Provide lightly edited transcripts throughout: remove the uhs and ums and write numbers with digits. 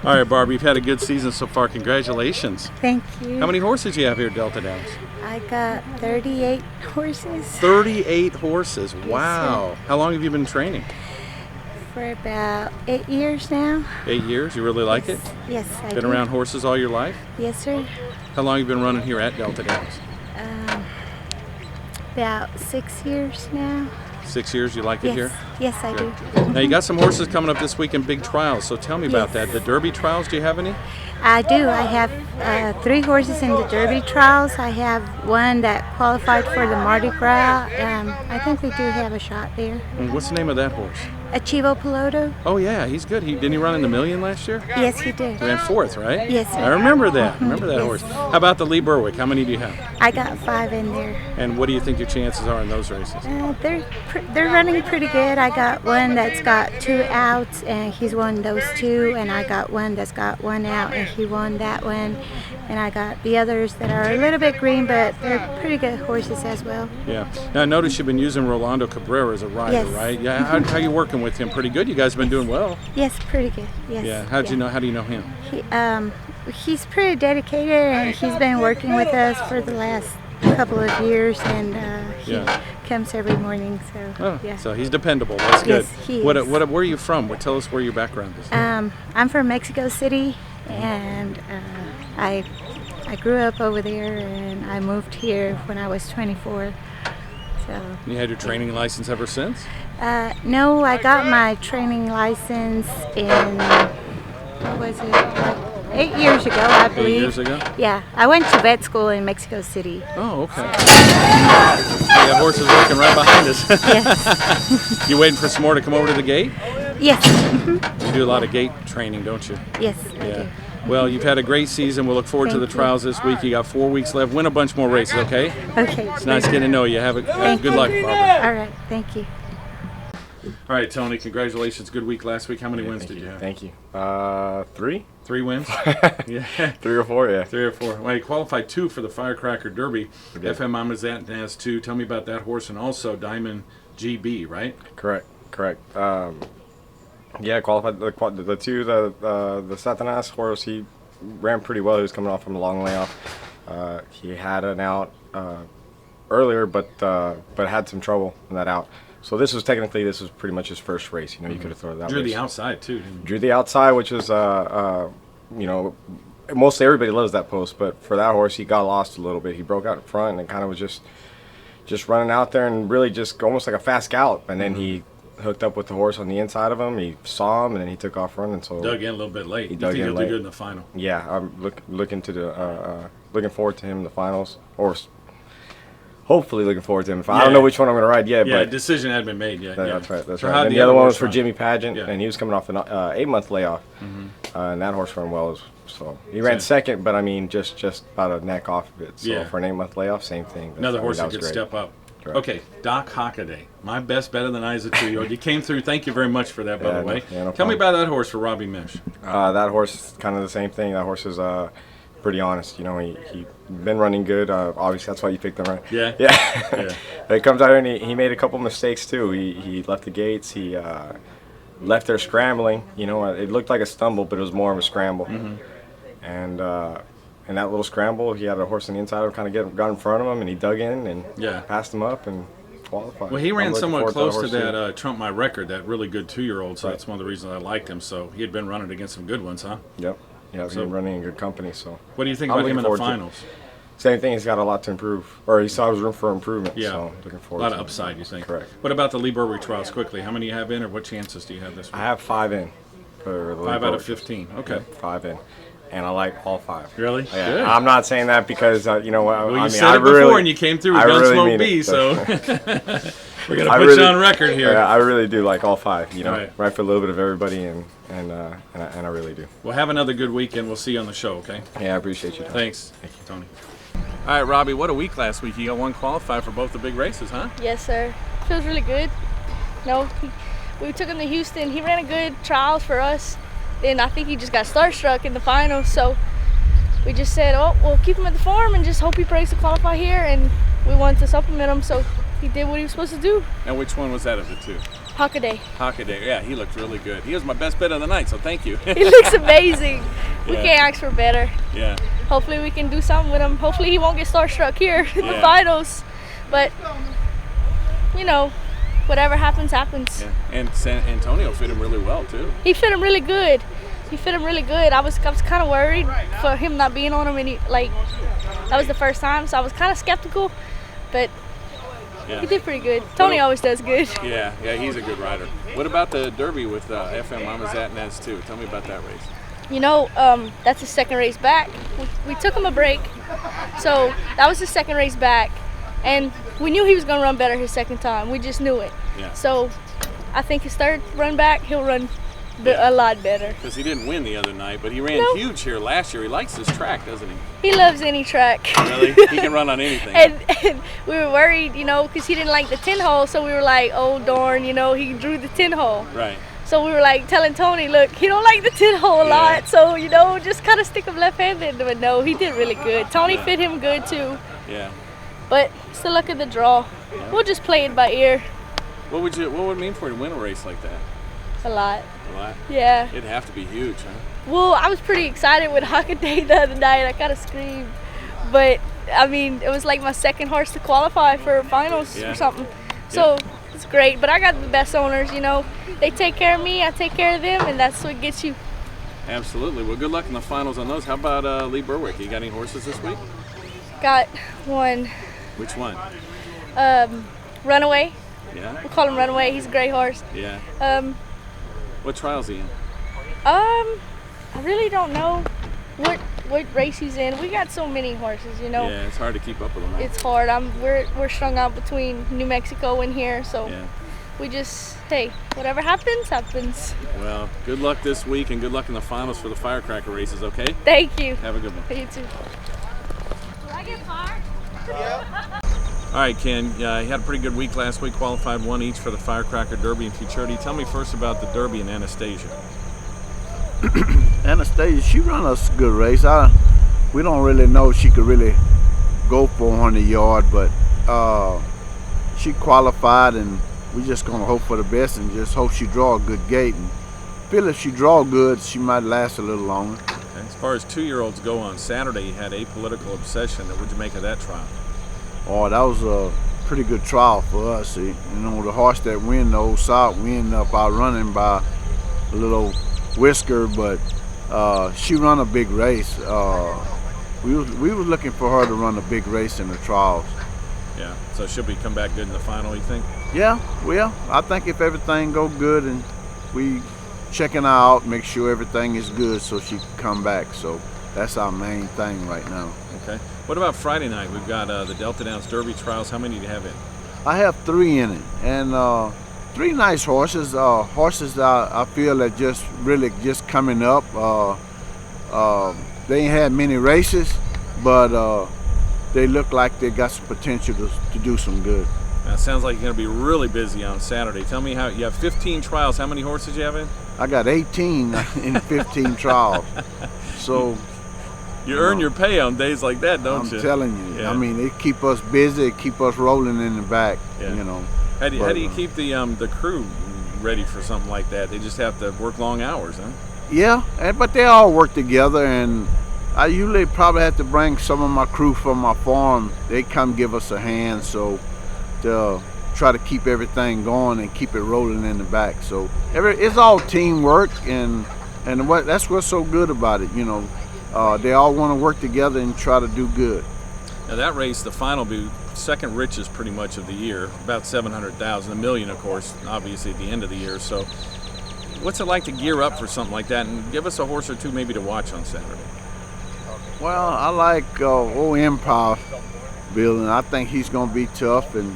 All right, Barb, you've had a good season so far. Congratulations. Thank you. How many horses do you have here at Delta Downs? I got 38 horses. 38 horses. Wow. Yes, How long have you been training? For about 8 years now. 8 years? You really like it? Yes, I Been do. around horses all your life? Yes, sir. How long have you been running here at Delta Downs? About 6 years now. 6 years? You like it here? Yes, I do. Now, you got some horses coming up this week in big trials, so tell me about Yes. that. The Derby trials, do you have any? I do. I have 3 horses in the Derby trials. I have one that qualified for the Mardi Gras. I think we do have a shot there. And what's the name of that horse? Achivo Piloto. Oh, yeah, he's good. Didn't he run in the Million last year? Yes, he did. Ran 4th, right? Yes, sir. I remember that. Remember that Yes. horse. How about the Lee Berwick? How many do you have? I got 5 in there. And what do you think your chances are in those races? They're running pretty good. I got one that's got 2 outs, and he's won those 2. And I got one that's got 1 out, and he won that one. And I got the others that are a little bit green, but they're pretty good horses as well. Yeah. Now, I noticed you've been using Rolando Cabrera as a rider, Yes. right? Yeah. How you working with him? Pretty good. You guys have been doing well. Yes, pretty good. Yes. Yeah. How do you know him? He's pretty dedicated, and he's been working with us for the last couple of years, and he Yeah. comes every morning. So Oh, yeah. so he's dependable. That's good. Yes, he Where is. are you from? Tell us where your background is. I'm from Mexico City, and I grew up over there, and I moved here when I was 24. So You had your training license ever since? no, I got my training license in, what was it, like 8 years ago, I believe. 8 years ago? Yeah, I went to vet school in Mexico City. Oh, okay. We have horses working right behind us. Yes. You waiting for some more to come over to the gate? Yes. You do a lot of gate training, don't you? Yes, I do. Well, you've had a great season. We'll look forward to the Thank you. trials this week. You got 4 weeks left. Win a bunch more races, okay? Okay. It's nice getting to know you. Have Thank good you. luck, Barbara. All right, thank you. All right, Tony, congratulations. Good week last week. How many wins did you have? Thank you. 3? 3 wins? Yeah. 3 or 4, yeah. 3 or 4. Well, you qualified 2 for the Firecracker Derby. FM Amazat has 2. Tell me about that horse, and also Diamond GB, right? Correct. Yeah, qualified the 2, the Satanas horse. He ran pretty well. He was coming off from a long layoff. He had an out earlier, but had some trouble in that out. So this was pretty much his first race. You could have thrown that. Drew race. the outside too. Didn't you? Drew the outside, which is mostly everybody loves that post, but for that horse, he got lost a little bit. He broke out in front and kind of was just running out there and really just almost like a fast gallop. And then he hooked up with the horse on the inside of him. He saw him, and then he took off running. So Dug in a little bit late. He You dug think in he'll late. do good in the final? Yeah, I'm looking forward to him in the finals, or hopefully looking forward to him. I don't know which one I'm going to ride yet, Yeah, but decision hadn't been made yet. that's right. So right. how'd And the other one was horse for run? Jimmy Pageant, Yeah. and he was coming off an 8-month layoff, and that horse ran well. So he ran second, but I mean, just about a neck off of it. So Yeah. for an 8-month layoff, same thing. Another horse that was could great. step up. Correct. Okay, Doc Hockaday. My best better than Isa 2-year-old. You came through. Thank you very much for that, by the way. No Tell me problem. about that horse for Robbie Meche. That horse is kind of the same thing. That horse is pretty honest. He been running good. Obviously, that's why you picked him, right? Yeah. Yeah. He comes out here and he made a couple mistakes too. He left the gates. He left there scrambling. It looked like a stumble, but it was more of a scramble. And in that little scramble, he had a horse on the inside of him, kind of got in front of him, and he dug in and passed him up and qualified. Well, he I'm ran looking somewhat forward close to horse, too. that Trump My Record, that really good 2-year-old, so Right. that's one of the reasons I liked him. So he had been running against some good ones, huh? Yep. Yeah, he's So- been running in good company. So What do you think I'm about him in looking the forward to it. finals? Same thing. He's got a lot to improve, or he saw his room for improvement. Yeah. So looking A forward. lot to of it. upside, you think? Correct. What about the Lee Berwick trials quickly? How many you have in, or what chances do you have this week? I have 5 in. For the 5 out of Berwick. 15. Okay. Yeah, 5 in, and I like all 5. Really? Yeah. Good. I'm not saying that because Well, you I mean, said I it before, really, and you came through with I really Gunsmoke mean B, it. so we're gonna I put really- you on record here. Yeah, I really do like all 5. Right. Right for a little bit of everybody, and I really do. Well, have another good weekend. We'll see you on the show, okay? Yeah, I appreciate you. Tom. Thanks. Thank you, Tony. All right, Robbie, what a week last week. You got 1 qualified for both the big races, huh? Yes, sir. feels really good. We took him to Houston. He ran a good trials for us. Then I think he just got starstruck in the finals. So we just said, oh, we'll keep him at the farm and just hope he breaks to qualify here. And we wanted to supplement him, so he did what he was supposed to do. And which one was that of the two? Hockaday. Hockaday, yeah, he looked really good. He was my best bet of the night, so thank you. He looks amazing. We can't ask for better. Yeah. Hopefully we can do something with him. Hopefully he won't get starstruck here in the finals. But, whatever happens, happens. Yeah. And Antonio fit him really well, too. He fit him really good. I was kind of worried for him not being on him, and that was the first time, so I was kind of skeptical, but he did pretty good. Tony always does good. Yeah, he's a good rider. What about the Derby with FM Amazat Nez too? Tell me about that race. That's his second race back. We took him a break, so that was his second race back, and we knew he was going to run better his second time. We just knew it. Yeah. So I think his third run back, he'll run a lot better. Because he didn't win the other night, but he ran huge here last year. He likes this track, doesn't he? He loves any track. Really? He can run on anything. and we were worried, because he didn't like the 10 hole, so we were like, oh darn, he drew the 10 hole. Right. So we were like telling Tony, look, he don't like the 10 hole a lot, so just kind of stick him left-handed. But no, he did really good. Tony fit him good too. Yeah. But it's the luck of the draw. Yeah. We'll just play it by ear. What would it mean for you to win a race like that? A lot. A lot? Yeah. It'd have to be huge, huh? Well, I was pretty excited with Hockaday the other night. I kind of screamed. But, it was like my second horse to qualify for finals or something. So it's great. But I got the best owners, They take care of me, I take care of them, and that's what gets you. Absolutely. Well, good luck in the finals on those. How about Lee Berwick? You got any horses this week? Got one. Which one? Runaway. Yeah? We'll call him Runaway. He's a great horse. Yeah. What trial's he in? I really don't know what race he's in. We got so many horses, Yeah, it's hard to keep up with them. It's hard. We're strung out between New Mexico and here, so we just, hey, whatever happens, happens. Well, good luck this week and good luck in the finals for the firecracker races, okay? Thank you. Have a good one. You too. Will I get fired? Yeah. All right, Ken, you had a pretty good week last week, qualified one each for the Firecracker Derby and Futurity. Tell me first about the Derby and Anastasia. Anastasia, she run a good race. We don't really know if she could really go 400 yards, but she qualified, and we just going to hope for the best and just hope she draw a good gate. And feel if she draw good, she might last a little longer. Okay. As far as 2-year-olds go, on Saturday you had Apolitical Obsession. What'd you make of that trial? Oh, that was a pretty good trial for us. The horse that win, the old South, we ended up outrunning by a little whisker, but she run a big race. We was looking for her to run a big race in the trials. Yeah, so she'll come back good in the final, you think? Yeah, well, I think if everything go good and we checking her out, make sure everything is good so she can come back. So that's our main thing right now. Okay. What about Friday night? We've got the Delta Downs Derby trials. How many do you have in? I have 3 in it, and 3 nice horses. Horses I feel are just coming up. They ain't had many races, but they look like they got some potential to do some good. It sounds like you're going to be really busy on Saturday. Tell me how you have 15 trials. How many horses you have in? I got 18 in 15 trials. So you earn your pay on days like that, don't you? I'm telling you. Yeah. It keep us busy, keep us rolling in the back. Yeah. How do you keep the crew ready for something like that? They just have to work long hours, huh? Yeah, but they all work together, and I usually probably have to bring some of my crew from my farm. They come give us a hand, so to try to keep everything going and keep it rolling in the back. So it's all teamwork, and that's what's so good about it. They all want to work together and try to do good. Now that race, the final, will be second richest pretty much of the year, about 700,000, $1 million, of course, obviously at the end of the year. So what's it like to gear up for something like that, and give us a horse or two maybe to watch on Saturday? Well, I like old Empire building. I think he's going to be tough, and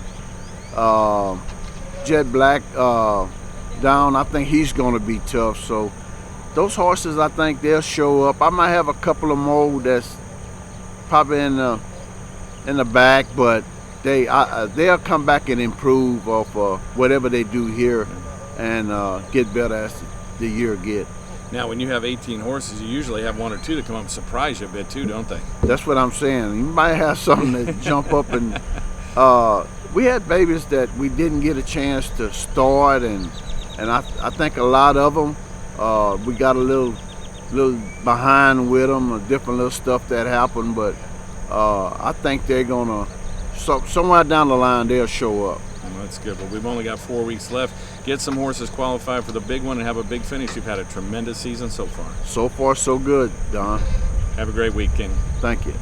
Jet Black down, I think he's going to be tough. So those horses, I think they'll show up. I might have a couple of more that's probably in the back, but they'll come back and improve off whatever they do here, and get better as the year get. Now, when you have 18 horses, you usually have one or two that come up and surprise you a bit too, don't they? That's what I'm saying. You might have something that jump up and we had babies that we didn't get a chance to start, and I think a lot of them we got a little behind with them, different little stuff that happened, but I think they're gonna somewhere down the line they'll show up. Well, that's good, but we've only got 4 weeks left. Get some horses qualified for the big one and have a big finish. You've had a tremendous season so far. So far, so good, Don. Have a great week, Kenny. Thank you.